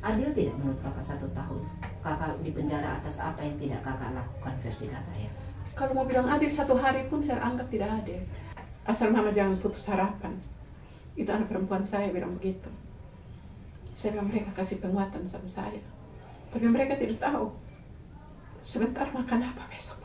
Adil tidak menurut kakak 1 tahun? Kakak di penjara atas apa yang tidak kakak lakukan versi kakak ya? Kalau mau bilang adil 1 hari pun saya anggap tidak adil. Asal mama jangan putus harapan. Itu anak perempuan saya bilang begitu. Saya bilang mereka kasih penguatan sama saya. Tapi mereka tidak tahu. Sebentar makan apa besok.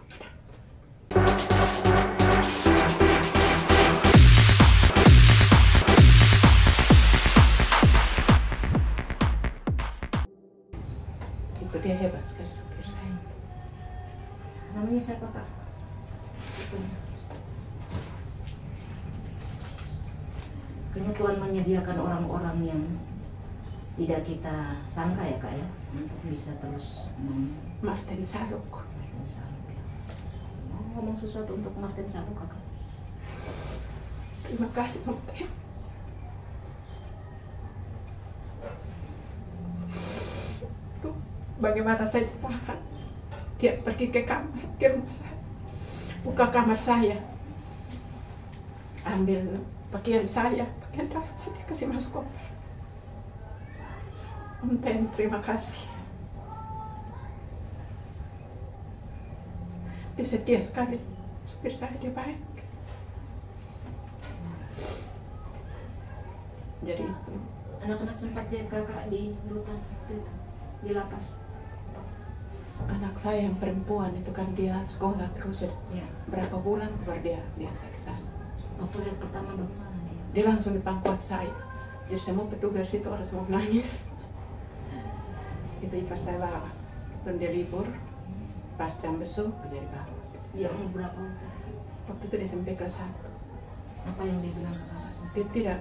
Itu dia hebat sekali supir saya. Namanya siapa kak? Kayaknya Tuhan menyediakan orang-orang yang tidak kita sangka ya kak ya, untuk bisa terus Martin Saluk. Martin Saluk ya. Mau ngomong sesuatu untuk Martin Saluk kakak? Terima kasih Martin. Tuh, bagaimana saya tahan. Dia pergi ke kamar, ke rumah saya. Buka kamar saya. Ambil pakaian saya, pakaian dalam saya kasih masuk koper. Om Ten, terima kasih. Dia setia sekali, supir saya dia baik. Jadi itu. Anak-anak sempat lihat kakak di rutan itu, di lapas. Anak saya yang perempuan itu kan dia sekolah terus Ya. berapa bulan baru dia saya ke sana. Waktu lihat pertama bagaimana dia? Dia langsung di pangkuan saya. Jadi semua petugas itu harus mau nangis. Itu pas saya bawa. Dan dia libur, pas jam besok dia dibawa. Dia umur berapa? Waktu itu dia SMP kelas 1. Apa yang dia bilang ke kakak? Dia tidak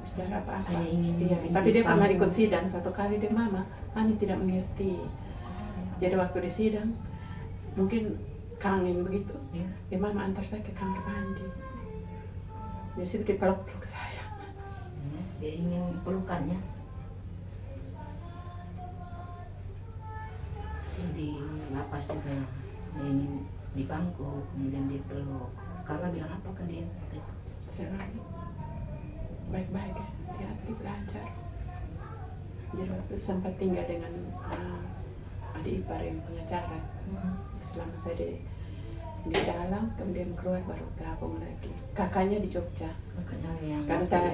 bicara apa-apa. Hanya ingin Tapi dia pernah dipangku. ikut sidang satu kali dia mama, Ani tidak mengerti. Jadi waktu di sidang mungkin kangen begitu. Ya. Dia mama antar saya ke kamar mandi. Dia situ dipeluk-peluk saya. Ya, dia ingin pelukannya. Di lapas juga dia ingin dipangku, kemudian dipeluk. Kakak bilang apa ke dia waktu itu? Saya bilang, baik-baik ya, hati-hati belajar. Jadi waktu itu sempat tinggal dengan adik ipar yang pengacara. Selama saya di dalam, kemudian keluar baru gabung lagi. Kakaknya di Jogja. Kakaknya yang Karena saya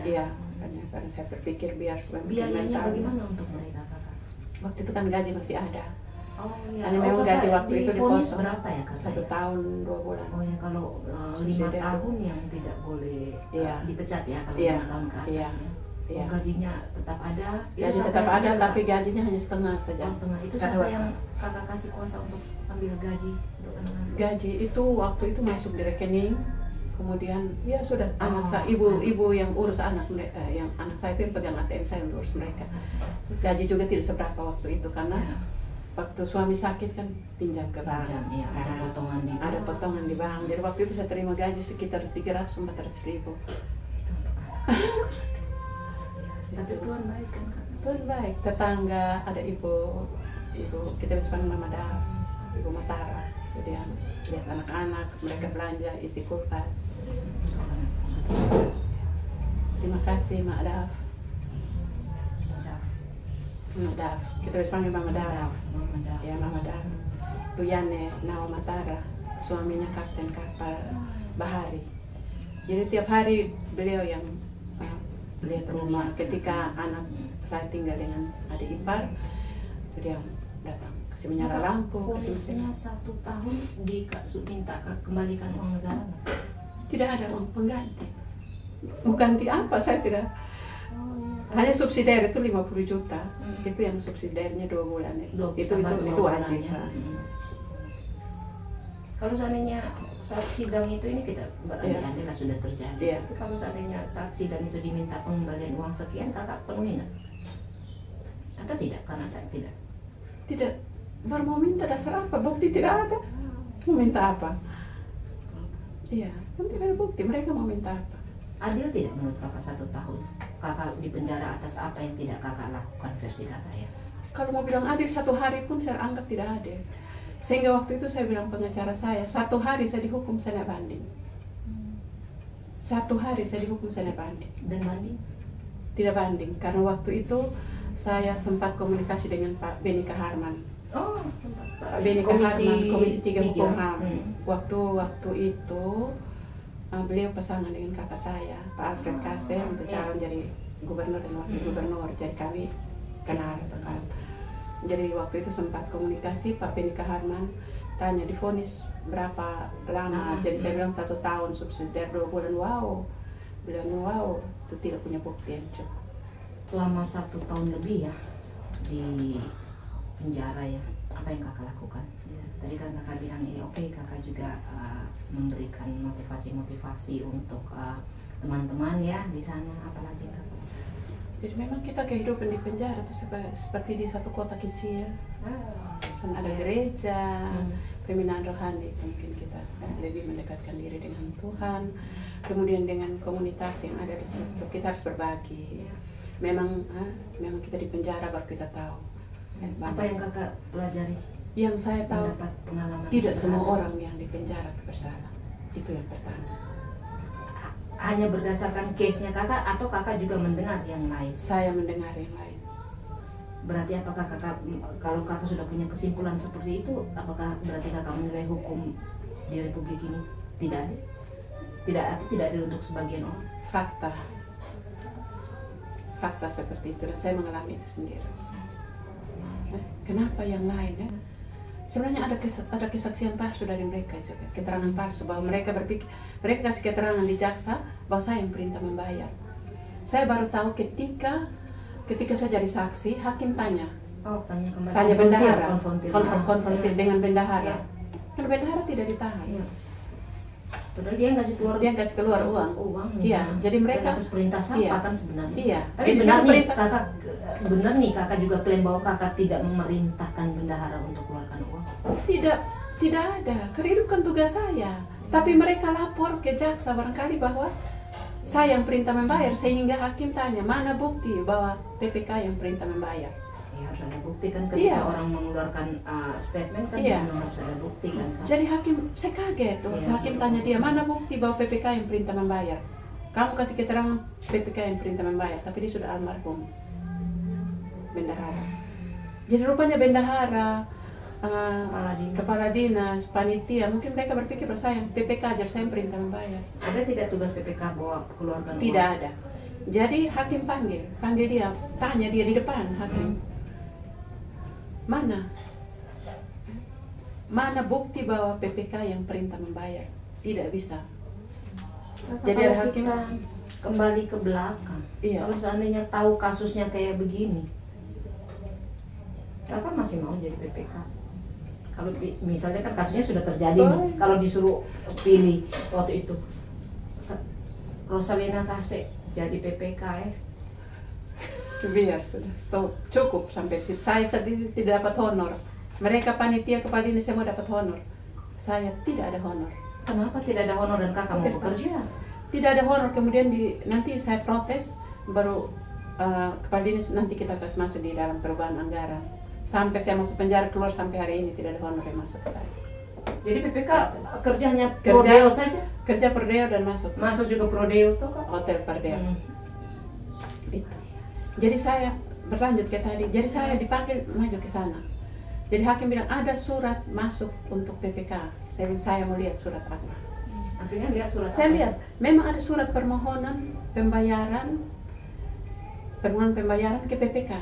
karena saya berpikir biar biayanya bagaimana untuk mereka kakak? Waktu itu kan gaji masih ada. Oh iya. Hanya memang gaji waktu itu divonis dipotong. berapa ya kakak? 1 tahun 2 bulan. Oh ya, kalau 5 Subsidi tahun yang tidak boleh Iya. dipecat ya kalau Iya. 5 tahun ke atas Iya. ya. Iya. Oh, gajinya tetap ada. Itu Gaji siapa tetap yang ada, ambil, tapi Kak? gajinya hanya setengah saja. Oh, setengah. Itu Karena siapa yang kakak kasih kuasa untuk ambil gaji untuk anak-anak? gaji itu waktu itu masuk di rekening, kemudian ya sudah anak saya, ibu yang urus anak mereka, yang anak saya itu yang pegang ATM saya untuk urus mereka. Gaji juga tidak seberapa waktu itu karena Ya. waktu suami sakit kan pinjam ke bank. Pinjam, ya, ada Nah, potongan di bank. ada potongan di bank. Jadi waktu itu saya terima gaji sekitar 300-400 ribu. Itu untuk anak. Tapi Tuhan baik kan kakak? Tuhan baik. Tetangga ada ibu kita bisa panggil Mama Dav, Ibu Matara. Jadi lihat anak-anak mereka belanja isi kulkas. Terima kasih Mak Dav. Mama Dav. Kita bisa panggil Mama Dav. Ya Mama Dav. Luyane Nawa Matara, suaminya kapten kapal Bahari. Jadi tiap hari beliau yang lihat rumah. Ketika anak saya tinggal dengan adik ipar, dia datang kasih menyala lampu. Polisnya 1 tahun minta kembalikan uang negara nggak? Tidak ada uang pengganti. Mengganti apa? Saya tidak. Oh, iya. Hanya subsidiar itu 50 juta. Itu yang subsidiarnya 2 bulan. Itu wajib. Kalau seandainya saat sidang itu ini kita berandai-andai lah sudah terjadi. Iya. Tapi kalau seandainya saat sidang itu diminta pengembalian uang sekian, kakak penuhi nggak? Atau tidak? Karena saya tidak. Tidak. Baru mau minta dasar apa? Bukti tidak ada. Mau minta apa? Iya, kan tidak ada bukti. Mereka mau minta apa? Adil tidak menurut kakak 1 tahun? Kakak di penjara atas apa yang tidak kakak lakukan versi kakak ya? Kalau mau bilang adil 1 hari pun saya anggap tidak adil. Sehingga waktu itu saya bilang pengacara saya, 1 hari saya dihukum saya tidak banding. 1 hari saya dihukum saya tidak banding. Dan banding? Tidak banding, karena waktu itu saya sempat komunikasi dengan Pak Beni Kaharman. Oh, Pak Beni Kaharman, Komisi 3 Hukum HAM. Hmm. Waktu itu beliau pasangan dengan kakak saya, Pak Alfred Kase, untuk calon jadi gubernur dan wakil gubernur. Jadi kami kenal dekat. Jadi waktu itu sempat komunikasi, Pak Beni Kaharman tanya divonis berapa lama. Jadi saya bilang 1 tahun, subsidiar 2 bulan. Wow, bilang wow, itu tidak punya bukti yang cukup. Selama 1 tahun lebih ya di penjara ya, apa yang kakak lakukan? Ya, tadi kan kakak bilang ya oke, kakak juga memberikan motivasi-motivasi untuk teman-teman ya di sana, apalagi kakak. Jadi memang kita kehidupan di penjara itu seperti di satu kota kecil. Kan ada gereja, pembinaan rohani, mungkin kita lebih mendekatkan diri dengan Tuhan, kemudian dengan komunitas yang ada di situ. Kita harus berbagi. Memang kita di penjara baru kita tahu. Apa yang kakak pelajari? Yang saya tahu, mendapat pengalaman tidak semua orang yang di penjara itu bersalah. Itu yang pertama. Hanya berdasarkan case-nya kakak atau kakak juga mendengar yang lain? Saya mendengar yang lain. Berarti apakah kakak, kalau kakak sudah punya kesimpulan seperti itu, apakah berarti kakak menilai hukum di Republik ini tidak adil? Tidak adil untuk sebagian orang? Fakta seperti itu, dan saya mengalami itu sendiri. Kenapa yang lain ya? Sebenarnya ada kesaksian palsu dari mereka juga, keterangan palsu bahwa mereka berpikir, mereka kasih keterangan di jaksa bahwa saya yang perintah membayar. Saya baru tahu ketika saya jadi saksi, hakim tanya. Tanya kembali. Tanya bendahara, konfrontir dengan bendahara. Ya. Karena bendahara tidak ditahan. Ya. Padahal dia ngasih keluar uang. Iya, jadi mereka atas perintah siapa kan sebenarnya. Iya. Tapi benar nih kakak juga klaim bahwa kakak tidak memerintahkan bendahara untuk keluarkan uang. Tidak ada. Karena itu kan tugas saya. Tapi mereka lapor ke jaksa barangkali bahwa saya yang perintah membayar, sehingga hakim tanya mana bukti bahwa PPK yang perintah membayar. Ya harus ada bukti kan ketika orang mengeluarkan statement kan harus ada bukti kan. Jadi hakim, saya kaget tuh. Hakim tanya dia, mana bukti bahwa PPK yang perintah membayar? Kamu kasih keterangan PPK yang perintah membayar, tapi dia sudah almarhum bendahara. Jadi rupanya bendahara, kepala dinas, panitia, mungkin mereka berpikir bahwa saya yang PPK ajar, saya yang perintah membayar. Ada tidak tugas PPK bawa keluarkan uang? Tidak ada. Jadi hakim panggil dia, tanya dia di depan hakim. Mana bukti bahwa PPK yang perintah membayar? Tidak bisa. Jadi ada hakim kembali ke belakang. Kalau seandainya tahu kasusnya kayak begini, kakak masih mau jadi PPK? Kalau misalnya kan kasusnya sudah terjadi nih, kalau disuruh pilih waktu itu Rosalina Kase jadi PPK biar sudah stop, cukup sampai situ. Saya sendiri tidak dapat honor. Mereka panitia kepala dinas semua dapat honor. Saya tidak ada honor. Kenapa tidak ada honor dan kakak mau bekerja? Tidak ada honor. Kemudian nanti saya protes, baru kepala dinas nanti kita kasih masuk di dalam perubahan anggaran. Sampai saya masuk penjara, keluar sampai hari ini tidak ada honor yang masuk ke saya. Jadi PPK kerjanya prodeo saja? Kerja prodeo dan masuk. Masuk juga prodeo tuh kan? Hotel prodeo. Itu. Jadi saya berlanjut ke tadi. Jadi saya dipanggil maju ke sana. Jadi hakim bilang ada surat masuk untuk PPK. Saya bilang saya mau lihat surat apa. Akhirnya lihat surat. Saya lihat, memang ada surat permohonan pembayaran ke PPK.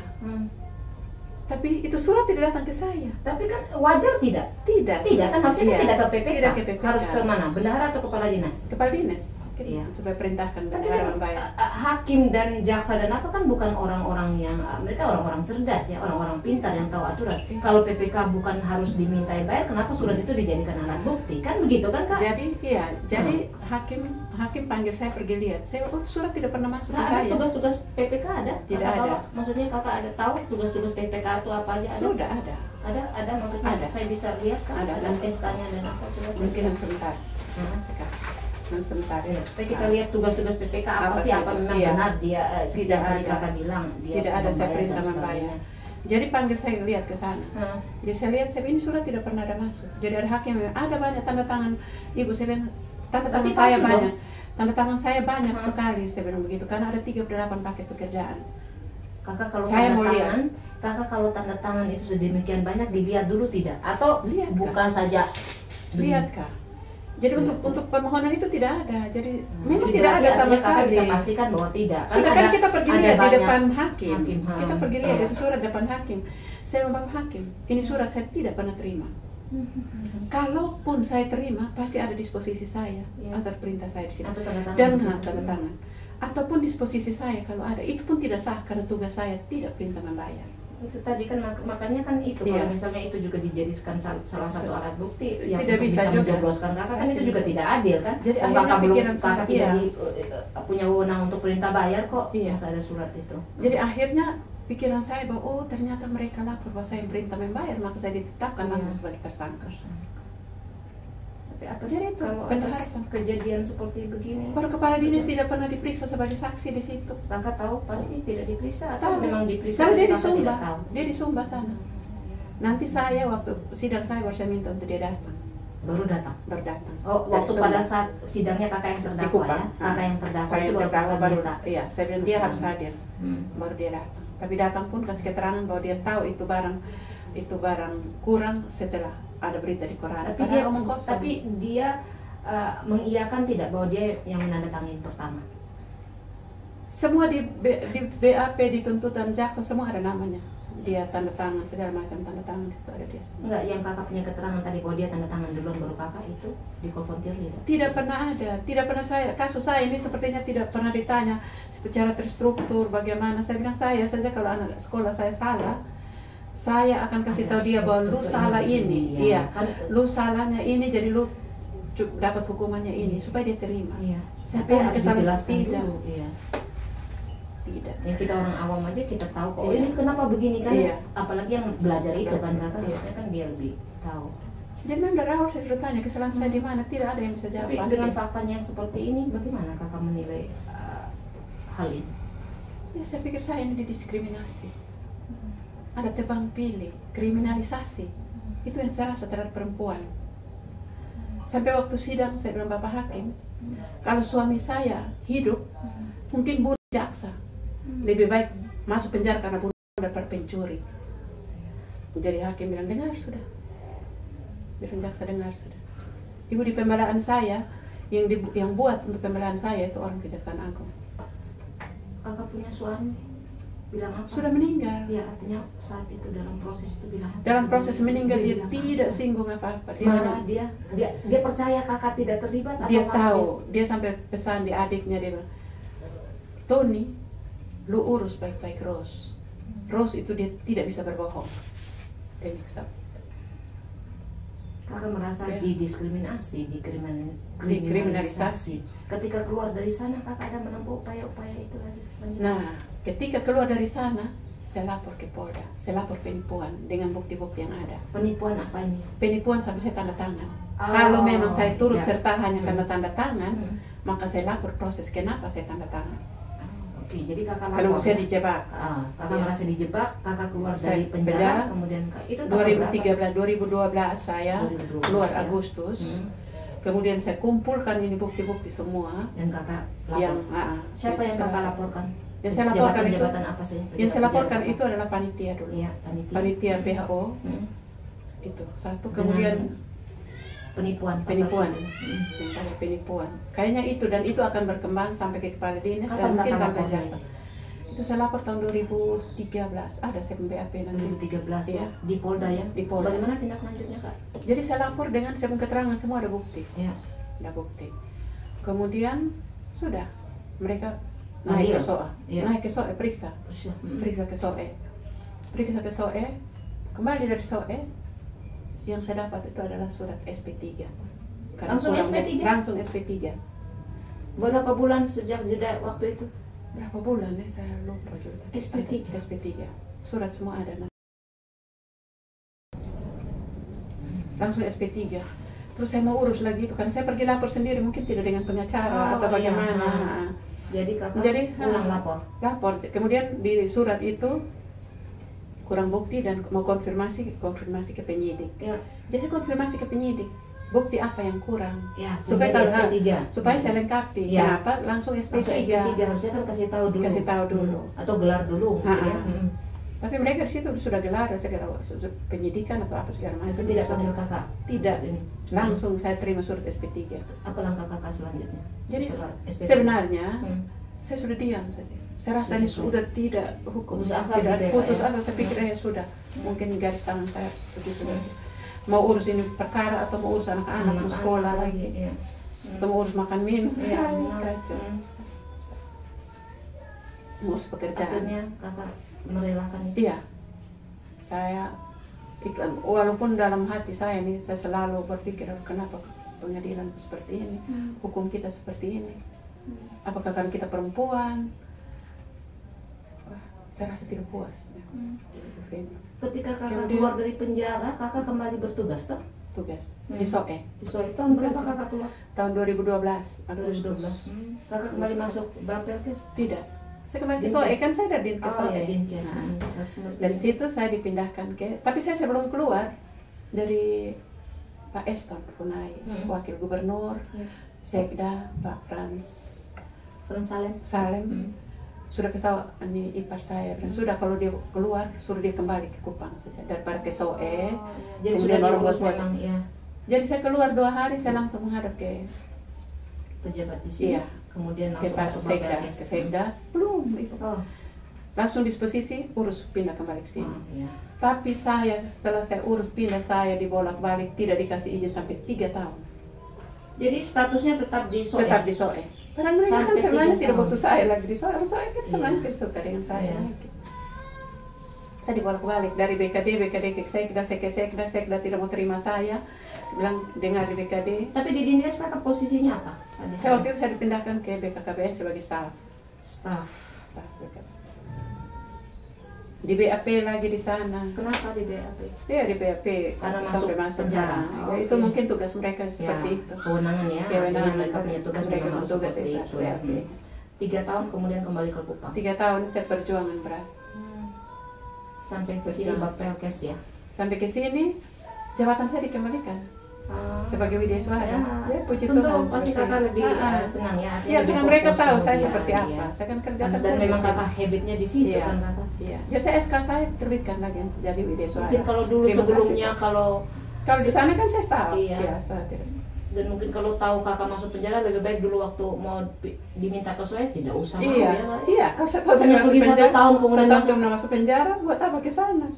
Tapi itu surat tidak datang ke saya. Tapi kan wajar tidak? Tidak kan harusnya tidak ke PPK. Tidak ke PPK. Harus ke mana? Bendahara atau kepala dinas? Kepala dinas. Supaya perintahkan bendahara membayar. Hakim dan jaksa dan apa kan bukan orang-orang yang mereka orang-orang cerdas ya, orang-orang pintar yang tahu aturan. Kalau PPK bukan harus dimintai bayar, kenapa surat itu dijadikan alat bukti? Kan begitu kan Kak? Jadi hakim panggil saya pergi lihat. Saya surat tidak pernah masuk ke saya. Tugas-tugas PPK ada? Tidak ada. Maksudnya kakak ada tahu tugas-tugas PPK itu apa aja? Sudah ada. Ada maksudnya ada. Saya bisa lihat kan ada SK-nya dan apa coba mungkin sebentar. Sebentar ya, supaya kita lihat tugas-tugas PPK apa sih, apa memang benar dia tidak ada. Kakak bilang dia tidak ada saya perintah membayar. Jadi panggil saya lihat ke sana. Jadi saya lihat, ini surat tidak pernah ada masuk. Jadi ada hakim, ada banyak tanda tangan ibu. Saya bilang tanda tangan saya banyak. Tanda tangan saya banyak sekali, saya bilang begitu, karena ada 38 paket pekerjaan. Kakak kalau Saya tanda mau lihat. tangan, kakak kalau tanda tangan itu sedemikian banyak dilihat dulu tidak? Atau Lihat, buka saja? Lihat Kak. Jadi untuk permohonan itu tidak ada. Jadi memang Jadi tidak ada berarti sama artinya kakak sekali. bisa pastikan bahwa tidak. Sudah kan kita pergi ada lihat di banyak depan hakim. Kita pergi lihat Iya. itu surat depan hakim. Saya bilang, Bapak Hakim, ini surat saya tidak pernah terima. Kalaupun saya terima, pasti ada disposisi saya Iya. atau perintah saya di situ. Atau tanda tangan Dan di situ. tanda tangan. Ataupun disposisi saya kalau ada, itu pun tidak sah karena tugas saya tidak perintah membayar. Itu tadi kan makanya kan itu Iya. kalau misalnya itu juga dijadikan salah satu alat bukti yang Tidak untuk bisa bisa juga. menjobloskan kakak kan Tidak itu juga bisa. tidak adil kan. Jadi Oh, akhirnya kakak belum pikiran kakak saya, tidak iya. punya wewenang untuk perintah bayar kok. Iya. Masa ada surat itu. Jadi akhirnya pikiran saya bahwa oh ternyata mereka lapor bahwa saya perintah membayar, maka saya ditetapkan langsung Iya. sebagai tersangka. Tapi atas Jadi itu kalau benar. atas kejadian seperti begini, Baru kepala dinas tidak pernah diperiksa sebagai saksi di situ. kakak tahu pasti tidak diperiksa atau Tahu. memang diperiksa Karena tapi dia di kakak Sumba, tidak tahu. dia di Sumba sana. Nanti saya waktu sidang saya baru saya minta untuk dia datang, Baru datang. baru datang. Oh, Dari waktu Sumba. pada saat sidangnya kakak yang Di terdakwa Kupang. ya, kakak yang terdakwa Saya itu yang baru terdakwa kakak baru, minta. iya, saya bilang dia harus hadir, Hmm. baru dia datang. Tapi datang pun kasih keterangan bahwa dia tahu itu barang kurang setelah ada berita di koran. Tapi Padahal dia omong kosong. tapi dia mengiyakan tidak bahwa dia yang menandatangani pertama. Semua di BAP, di tuntutan jaksa semua ada namanya. Dia tanda tangan segala macam tanda tangan itu ada dia semua. Enggak, yang kakak punya keterangan tadi bahwa dia tanda tangan duluan baru kakak itu dikonfrontir tidak? Tidak pernah ada, tidak pernah kasus saya ini sepertinya tidak pernah ditanya secara terstruktur bagaimana. Saya bilang saya saja kalau anak sekolah saya salah, saya akan kasih tahu dia bahwa lu salah ini, iya, Kan, lu salahnya ini jadi lu dapat hukumannya ini supaya dia terima. iya. Saya Tapi harus kesalahan dijelaskan tidak. dulu. Iya. Tidak. Yang kita orang awam aja kita tahu kok. Oh, Iya. ini kenapa begini kan? Iya. Apalagi yang belajar itu kan kakak, Iya. harusnya kan dia lebih tahu. Jadi memang dari awal saya sudah tanya kesalahan saya di mana, tidak ada yang bisa jawab Tapi pasti. dengan faktanya seperti ini, bagaimana kakak menilai hal ini? Ya saya pikir saya ini didiskriminasi. Ada tebang pilih, kriminalisasi. Itu yang saya rasa terhadap perempuan. Sampai waktu sidang saya bilang Bapak Hakim, kalau suami saya hidup, mungkin bunuh jaksa. Lebih baik masuk penjara karena bunuh daripada pencuri. Jadi hakim bilang dengar sudah. Bilang jaksa dengar sudah. Ibu di pembelaan saya yang buat untuk pembelaan saya itu orang Kejaksaan Agung. Kakak punya suami bilang apa? Sudah meninggal. Ya artinya saat itu dalam proses itu bilang apa? Dalam proses meninggal dia bilang tidak apa? singgung apa-apa. Marah dia percaya kakak tidak terlibat atau Dia apa? tahu, dia sampai pesan di adiknya dia bilang, Tony, lu urus baik-baik Rose. Rose itu dia tidak bisa berbohong. Dia bilang, Kakak merasa Ya. didiskriminasi, dikriminalisasi. Ketika keluar dari sana kakak ada menempuh upaya-upaya itu lagi. Lanjut. nah, ketika keluar dari sana, saya lapor ke Polda, saya lapor penipuan dengan bukti-bukti yang ada. Penipuan apa ini? Penipuan sampai saya tanda tangan. Oh, Kalau memang saya turut ya. serta hanya karena tanda tangan, Hmm. maka saya lapor proses kenapa saya tanda tangan. Oke, jadi kakak Kalau lapor. saya dijebak. Kakak Ya. merasa dijebak, kakak keluar Saya dari penjara, penjara. kemudian itu tahun 2012 saya 2012 keluar ya. Agustus. Hmm. Kemudian saya kumpulkan ini bukti-bukti semua Dan kakak lapor. yang Siapa yang kakak laporkan? Yang saya laporkan itu, Jabatan apa saja? yang saya laporkan Pejabat itu adalah panitia dulu. Iya, panitia. Panitia PHO Hmm. itu satu. Dengan Kemudian penipuan. pasal penipuan. Hmm. yang tadi penipuan. Kayaknya itu dan itu akan berkembang sampai ke kepala dinas Kapan dan mungkin kakak sampai lapornya jaksa. ini? Itu saya lapor tahun 2013. Ada saya BAP nanti. 2013 ya, Iya. di Polda ya. Di Polda. Bagaimana tindak lanjutnya kak? Jadi saya lapor dengan saya keterangan semua ada bukti. Ya. Ada bukti. Kemudian sudah mereka naik Adil. ke SOA, Iya. naik ke SOE periksa, Hmm. periksa ke SOE, periksa ke SOE, kembali dari SOE, yang saya dapat itu adalah surat SP3. Karena Langsung kurang- SP3? Langsung SP3. Berapa bulan sejak jeda waktu itu? Berapa bulan ya saya lupa juga. SP3. Ada SP3. Surat semua ada. Langsung SP3. Terus saya mau urus lagi itu kan saya pergi lapor sendiri mungkin tidak dengan pengacara Oh, atau iya. bagaimana. Jadi kakak Jadi, pulang lapor. Lapor. Kemudian di surat itu kurang bukti dan mau konfirmasi ke penyidik. Ya. Jadi konfirmasi ke penyidik. bukti apa yang kurang. Ya, supaya SP3. Supaya saya lengkapi. Ya. Kenapa langsung SP3? Langsung SP3 harusnya kan kasih tahu dulu. Kasih tahu dulu. Atau gelar dulu. Ya. Tapi mereka di situ sudah gelar, segala penyidikan atau apa segala macam. Tapi tidak panggil kakak. Tidak. Langsung saya terima surat SP3. Apa langkah kakak selanjutnya? Jadi SP3? sebenarnya saya sudah diam saja. Saya rasa ini sudah tidak hukum. Putus asa, tidak putus asa. Saya pikir sudah. Mungkin garis tangan saya begitu. Mau urus ini perkara atau mau urus anak-anak, mau sekolah lagi, atau mau urus makan minum, mau urus pekerjaan. Akhirnya kakak merelakan itu? Iya, saya ikhlas. Walaupun dalam hati saya nih, saya selalu berpikir kenapa pengadilan seperti ini, hukum kita seperti ini. Apakah karena kita perempuan? Saya rasa tidak puas. Ketika kakak keluar dari penjara, kakak kembali bertugas toh? Tugas di SOE. Di SOE tahun berapa kakak keluar? Tahun 2012. 2012. Kakak kembali masuk Bapelkes? Tidak. Saya kembali ke SOE, kan saya dari Dinkes SOE. Dinkes. Dari situ saya dipindahkan ke, tapi saya sebelum keluar dari Pak Eston Funai, Wakil Gubernur, Sekda Pak Frans Salem. Sudah kesal ini ipar saya dan sudah kalau dia keluar suruh dia kembali ke Kupang saja daripada ke SOE. Jadi sudah diurus memang ya. Jadi saya keluar 2 hari saya langsung menghadap ke pejabat di sini. Iya. Kemudian ke langsung Pak Sekda belum itu. Langsung disposisi urus pindah kembali ke sini. Tapi saya setelah saya urus pindah saya dibolak-balik tidak dikasih izin sampai 3 tahun. Jadi statusnya tetap di SOE. Tetap di SOE. Padahal mereka kan sebenarnya tidak butuh saya lagi di SOE. SOE kan sebenarnya tidak suka dengan saya lagi. Saya dibolak-balik dari BKD ke Sekda, Sekda tidak mau terima saya. Bilang dengar di BKD. Tapi di Dinkes kakak posisinya apa? Saya waktu itu saya dipindahkan ke BKKBN sebagai staf BKKBN. Di BAP lagi di sana. Kenapa di BAP? Iya di BAP. Karena masuk penjara. Ya, itu mungkin tugas mereka seperti itu. Kewenangan ya. Kewenangan mereka punya tugas mereka harus tugas seperti itu. 3 tahun kemudian kembali ke Kupang. 3 tahun saya perjuangan berat. Sampai ke sini Bapelkes ya. Sampai ke sini jabatan saya dikembalikan. Sebagai Widyaswara, ya puji tentu Tuhan. pasti kakak lebih senang ya. Iya, karena mereka tahu saya seperti apa. Saya kan kerjakan dan memang kakak habitnya di situ kan kakak. Iya. Jadi saya SK saya terbitkan lagi jadi Widyaswara. Mungkin kalau dulu sebelumnya kalau di sana kan saya staf biasa. Dan mungkin kalau tahu kakak masuk penjara lebih baik dulu waktu mau diminta ke SOE tidak usah mau ya. Iya, kalau saya tahu saya pergi 1 tahun kemudian masuk penjara, buat apa ke sana?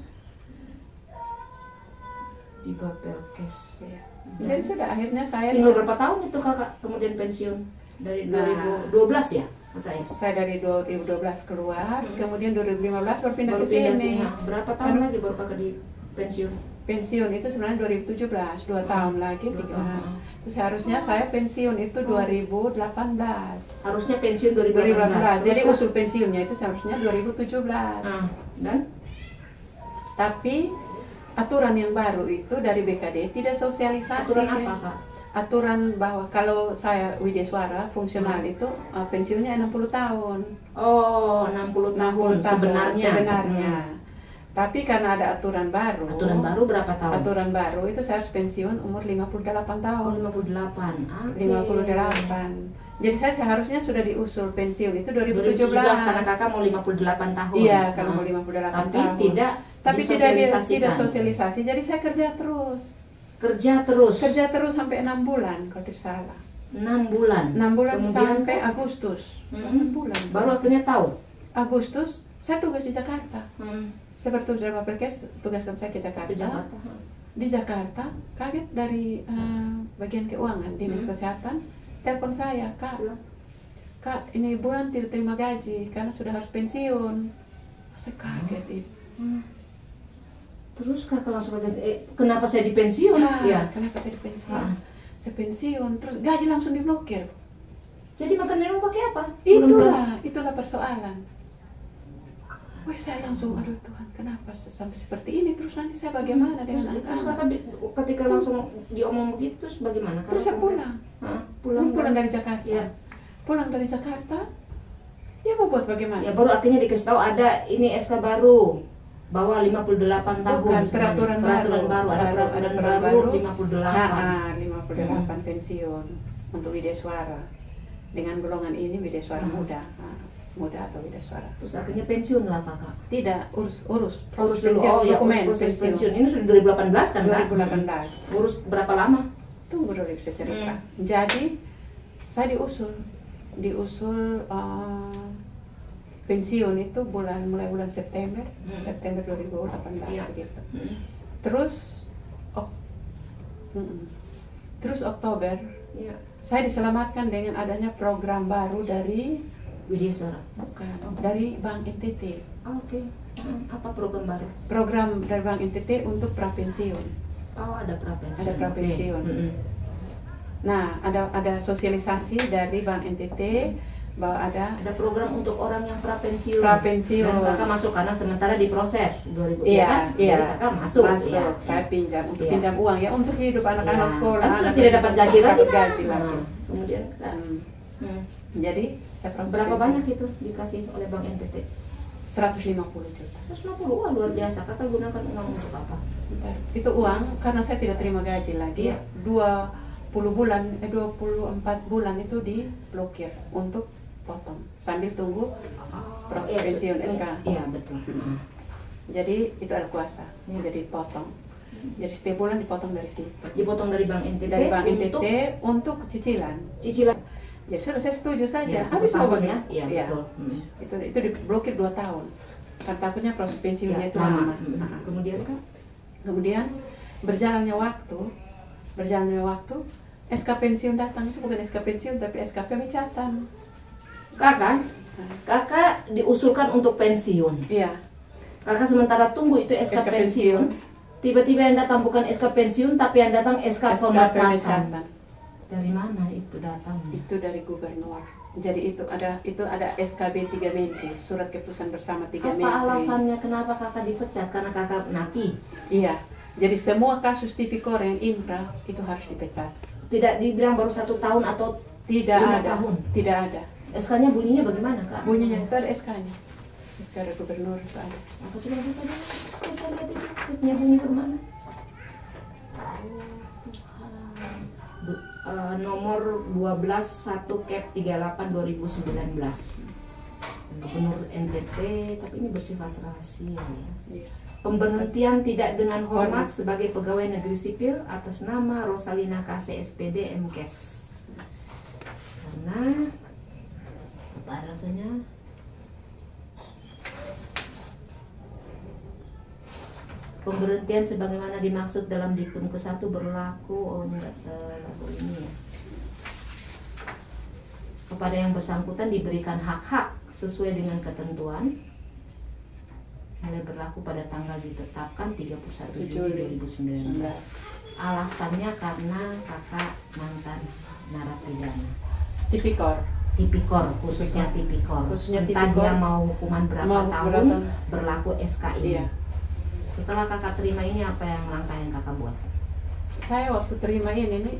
Di Bapelkes ya. Jadi sudah akhirnya saya tinggal berapa tahun itu kakak kemudian pensiun dari 2012 ya kakak? Saya dari 2012 keluar, kemudian 2015 baru pindah ke pindah sini. Berapa tahun lagi baru kakak di pensiun? Pensiun itu sebenarnya 2017, 2 tahun lagi 3 tahun. Terus harusnya saya pensiun itu 2018. Harusnya pensiun 2018. Jadi usul pensiunnya itu seharusnya 2017. Dan? Tapi aturan yang baru itu dari BKD tidak sosialisasi. Aturan apa Kak? Aturan bahwa kalau saya Widyaswara fungsional itu pensiunnya 60 tahun. Oh, 60 tahun sebenarnya. Tapi karena ada aturan baru. Aturan baru berapa tahun? Aturan baru itu saya harus pensiun umur 58 tahun. 58. 58. Jadi saya seharusnya sudah diusul pensiun itu 2017. Karena kakak mau 58 tahun. Iya, karena mau 58 tahun. Tapi tidak sosialisasi. Jadi saya kerja terus. Kerja terus sampai 6 bulan kalau tidak salah. 6 bulan. 6 bulan sampai Agustus. 6 bulan. Baru akhirnya tahu. Agustus saya tugas di Jakarta. Saya bertugas di Bapelkes, tugaskan saya ke Jakarta. Di Jakarta, kaget dari bagian keuangan, dinas kesehatan, telepon saya, Kak, ini bulan tidak terima gaji karena sudah harus pensiun. Saya kaget itu. Terus kakak langsung kaget, kenapa saya dipensiun? Kenapa saya dipensiun? Saya pensiun, terus gaji langsung diblokir. Jadi makan minum pakai apa? Itulah persoalan. Wah, saya langsung, aduh Tuhan, kenapa sampai seperti ini? Terus nanti saya bagaimana dengan anak-anak? Terus kakak ketika langsung diomong begitu, terus bagaimana? Terus saya pulang. Pulang dari Jakarta. Ya. Pulang dari Jakarta, ya mau buat bagaimana? Ya baru akhirnya dikasih tahu ada ini SK baru bahwa 58 tahun Bukan, sebenarnya. peraturan baru. Ada peraturan baru 58. 58 pensiun untuk Wideswara. Dengan golongan ini Wideswara muda. Muda atau Wideswara. Terus akhirnya pensiun lah kakak. Tidak, urus Urus dulu. pensiun, Oh ya, dokumen proses pensiun. pensiun. Ini sudah 2018 kan kak? 2018. Urus berapa lama? Tunggu dulu bisa cerita. Jadi saya diusul pensiun itu mulai bulan September 2018 Iya. begitu. Terus terus Oktober Iya. saya diselamatkan dengan adanya program baru dari Wideswara. dari Bank NTT. Oke. Apa program baru? Program dari Bank NTT untuk prapensiun. Oh, ada prapensiun. Ada prapensiun. Oke. Nah, ada sosialisasi dari Bank NTT bahwa ada program untuk orang yang prapensiun. prapensiun. Dan kakak masuk karena sementara diproses 2000 Iya, kan? iya. Jadi kakak masuk. Ya. Saya pinjam untuk Iya. pinjam uang ya untuk hidup anak-anak Iya. sekolah. Kan sudah anak- tidak dapat gaji lagi. dapat gaji Nah, lagi. kemudian Kak, Jadi saya proses berapa pensiun. banyak itu dikasih oleh Bank NTT? 150 juta. 150. Wah, luar biasa. Kakak gunakan uang untuk apa? Sebentar. Itu uang karena saya tidak terima gaji lagi. Iya. 24 bulan itu diblokir untuk potong sambil tunggu proses pensiun SK. Iya, betul. Jadi itu ada kuasa. Iya. Jadi potong. Jadi setiap bulan dipotong dari situ. Dipotong dari Bank NTT. Dari Bank NTT untuk untuk cicilan. cicilan. Ya sudah saya setuju saja. Ya, Habis 1 tahun pokoknya. ya. Iya, Iya. betul. Itu diblokir 2 tahun. Kan takutnya proses pensiunnya Ya, itu lama. Kemudian Kak? Kemudian berjalannya waktu, SK pensiun datang itu bukan SK pensiun tapi SK pemecatan. Kakak diusulkan untuk pensiun. Iya. Kakak sementara tunggu itu SK pensiun. Tiba-tiba yang datang bukan SK pensiun tapi yang datang SK pemecatan. Dari mana itu datang? Itu dari gubernur. Jadi itu ada SKB 3 Menteri, surat keputusan bersama 3 Menteri. Apa alasannya kenapa kakak dipecat? Karena kakak napi. Iya. Jadi semua kasus tipikor yang inkrah itu harus dipecat. Tidak dibilang baru 1 tahun atau Tidak 5 ada. tahun. Tidak ada. SK-nya bunyinya bagaimana kak? Bunyinya itu ada SK-nya. SK dari gubernur itu ada. Aku coba lihat aja. Saya lihat itu. Lihatnya bunyi bagaimana? Nomor 12 1 Cap 38 2019. Gubernur NTT, tapi ini bersifat rahasia ya. Iya. Pemberhentian tidak dengan hormat sebagai pegawai negeri sipil atas nama Rosalina KC SPD MKes. Karena apa alasannya? Pemberhentian sebagaimana dimaksud dalam diktum ke-1 berlaku enggak terlalu ini ya. Kepada yang bersangkutan diberikan hak-hak sesuai dengan ketentuan mulai berlaku pada tanggal ditetapkan 31 Juli 2019. Alasannya karena kakak mantan narapidana. Tipikor, khususnya tipikor. Entah dia mau hukuman berapa tahun berlaku SK ini. Iya. Setelah kakak terima ini apa yang langkah yang kakak buat? Saya waktu terima ini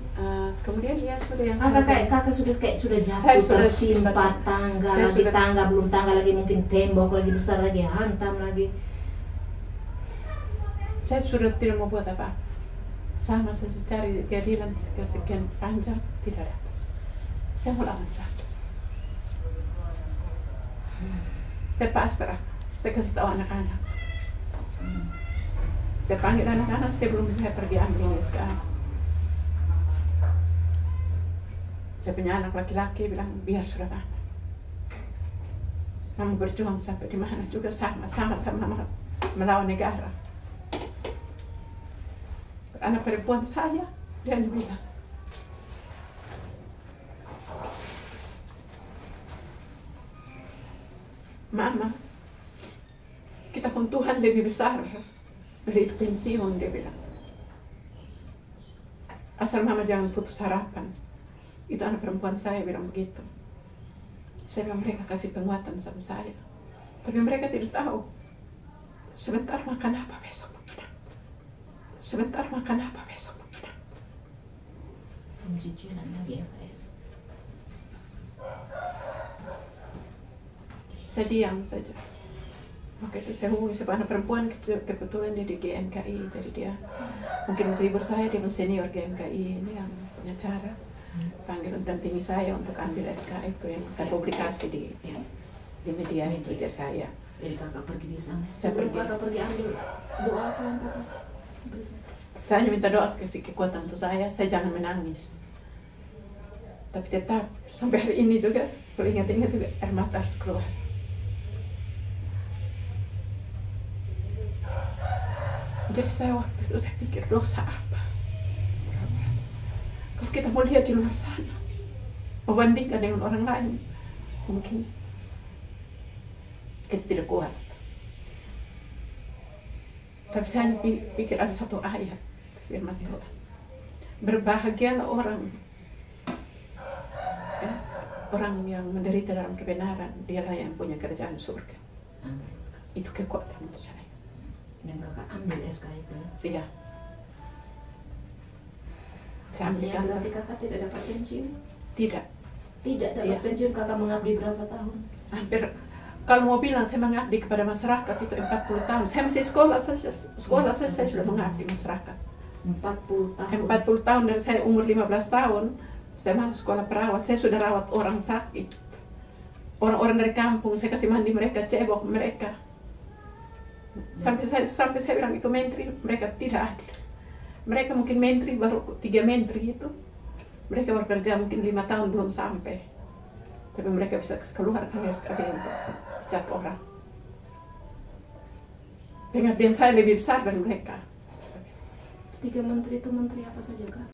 kemudian dia sudah yang kakak sudah jatuh tertimpa tangga lagi, tangga belum tangga lagi, mungkin tembok lagi besar lagi, hantam lagi. Saya sudah tidak mau buat apa. Sama saya cari keadilan sekian panjang tidak ada. Saya mau lawan sakit. Saya pasrah. Saya kasih tahu anak-anak. Saya panggil anak-anak, saya belum bisa pergi ambil SK. Saya punya anak laki-laki bilang, biar sudah lama. Kamu berjuang sampai di mana juga sama-sama melawan negara. Anak perempuan saya, dia bilang, Mama, kita pun Tuhan lebih besar dari pensiun, dia bilang. Asal Mama jangan putus harapan. Itu anak perempuan saya bilang begitu. Saya bilang mereka kasih penguatan sama saya. Tapi mereka tidak tahu. Sebentar makan apa besok? Sebentar makan apa besok? Cicilan lagi ya Pak ya? Saya diam saja. Oke, itu saya hubungi sebuah anak perempuan, kebetulan dia di GMKI, jadi dia mungkin menghibur saya, dia senior GMKI ini yang punya cara panggil dampingi saya untuk ambil SK itu yang saya publikasi di media Twitter saya. Jadi kakak pergi di sana. Saya Sebelum pergi. kakak pergi ambil doa apa yang kakak? Saya hanya minta doa kasih kekuatan untuk saya jangan menangis. Tapi tetap sampai hari ini juga, kalau ingat-ingat juga air mata harus keluar. Jadi saya waktu itu saya pikir dosa apa? Kalau kita mau lihat di luar sana, membandingkan dengan orang lain, mungkin kita tidak kuat. Tapi saya hanya pikir ada satu ayat firman Tuhan. Berbahagialah orang orang yang menderita dalam kebenaran, dialah yang punya kerajaan surga. Itu kekuatan untuk saya. Dan kakak ambil SK itu. Iya. Saya ambil Artinya berarti kakak tidak dapat pensiun? Tidak. Tidak dapat pensiun, kakak mengabdi berapa tahun? Hampir, kalau mau bilang saya mengabdi kepada masyarakat itu 40 tahun. Saya masih sekolah saya sudah mengabdi masyarakat. 40 tahun. 40 tahun dari saya umur 15 tahun, saya masuk sekolah perawat. Saya sudah rawat orang sakit. Orang-orang dari kampung, saya kasih mandi mereka, cebok mereka. Sampai saya bilang itu menteri, mereka tidak adil. Mereka mungkin menteri baru 3 menteri itu. Mereka bekerja mungkin 5 tahun belum sampai. Tapi mereka bisa keluar sekali untuk pecat orang. Pengabdian saya lebih besar dari mereka. 3 menteri itu menteri apa saja kak?